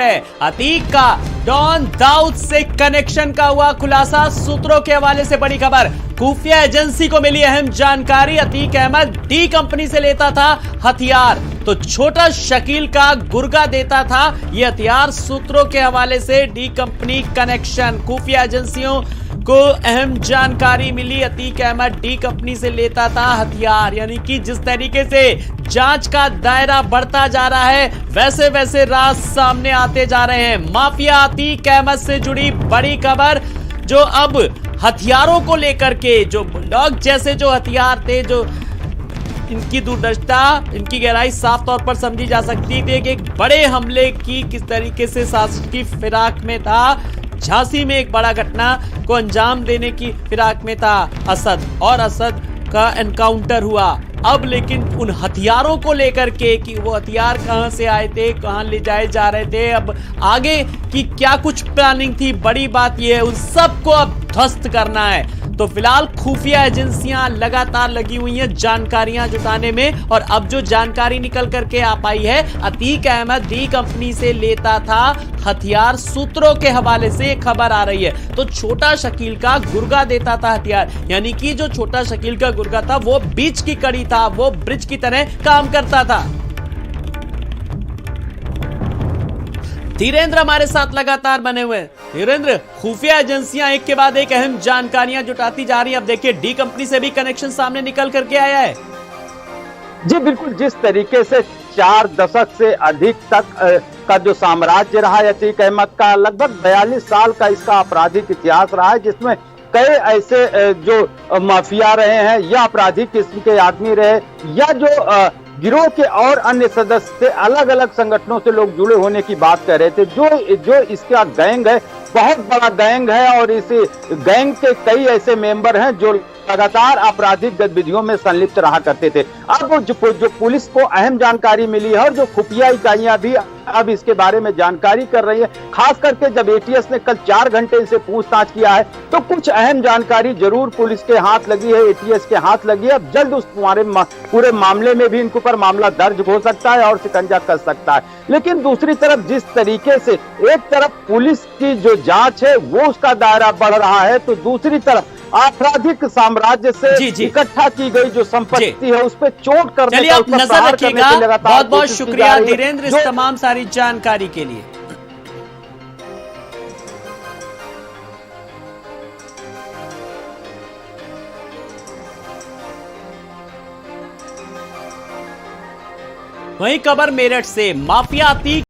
अतीक का डॉन दाऊद से कनेक्शन का हुआ खुलासा। सूत्रों के हवाले से बड़ी खबर, खुफिया एजेंसी को मिली अहम जानकारी। अतीक अहमद डी कंपनी से लेता था हथियार, तो छोटा शकील का गुर्गा देता था यह हथियार। सूत्रों के हवाले से डी कंपनी कनेक्शन, खुफिया एजेंसियों को अहम जानकारी मिली। अतीक अहमद डी कंपनी से लेता था हथियार, यानी कि जिस तरीके से जांच का दायरा बढ़ता जा रहा है वैसे वैसे राज सामने आते जा रहे हैं। माफिया अतीक अहमद से जुड़ी बड़ी खबर, जो अब हथियारों को लेकर के, जो बुलडॉग जैसे जो हथियार थे, जो इनकी दूरदर्शिता, इनकी गहराई साफ तौर पर समझी जा सकती थी कि एक बड़े हमले की किस तरीके से साजिश की फिराक में था। झांसी में एक बड़ा घटना को अंजाम देने की फिराक में था असद, और असद का एनकाउंटर हुआ। अब लेकिन उन हथियारों को लेकर के कि वो हथियार कहां से आए थे, कहां ले जाए जा रहे थे, अब आगे की क्या कुछ प्लानिंग थी, बड़ी बात यह है उन सबको अब ध्वस्त करना है। तो फिलहाल खुफिया एजेंसियां लगातार लगी हुई हैं जानकारियां जुटाने में, और अब जो जानकारी निकल करके आ पाई है, अतीक अहमद डी कंपनी से लेता था हथियार। सूत्रों के हवाले से खबर आ रही है, तो छोटा शकील का गुर्गा देता था हथियार, यानी कि जो छोटा शकील का गुर्गा था वो बीच की कड़ी था, वो ब्रिज की तरह काम करता था। धीरेन्द्र हमारे साथ लगातार बने हुए हैं। धीरेन्द्र, खुफिया एजेंसियां एक के बाद एक अहम जानकारियां जुटाती जा रही हैं। अब देखिए डी कंपनी से भी कनेक्शन सामने निकल करके आया है। जी बिल्कुल, जिस तरीके से 4 दशक से अधिक तक का जो साम्राज्य रहा है अतीक अहमद का, लगभग 42 साल का इसका आपराधिक इतिहास रहा है, जिसमें कई ऐसे जो माफिया रहे हैं या आपराधिक किस्म के आदमी रहे, या जो गिरोह के और अन्य सदस्य थे, अलग अलग संगठनों से लोग जुड़े होने की बात कर रहे थे। जो इसका गैंग है, बहुत बड़ा गैंग है, और इस गैंग के कई ऐसे मेंबर हैं जो लगातार आपराधिक गतिविधियों में संलिप्त रहा करते थे। अब जो पुलिस को अहम जानकारी मिली है, और जो खुफिया इकाइयां भी अब इसके बारे में जानकारी कर रही है, खास करके जब एटीएस ने कल 4 घंटे इनसे पूछताछ किया है, तो कुछ अहम जानकारी जरूर पुलिस के हाथ लगी है, एटीएस के हाथ लगी है। अब जल्द उस पूरे मामले में भी इनके ऊपर मामला दर्ज हो सकता है और शिकंजा कस सकता है। लेकिन दूसरी तरफ जिस तरीके से एक तरफ पुलिस की जो जांच है वो उसका दायरा बढ़ रहा है, तो दूसरी तरफ आपराधिक साम्राज्य से इकट्ठा की गई जो संपत्ति है उस पर चोट करने चलिए आप नजर रखिएगा। बहुत बहुत शुक्रिया धीरेन्द्र इस तमाम सारी जानकारी के लिए। वहीं खबर मेरठ से, माफिया अतीक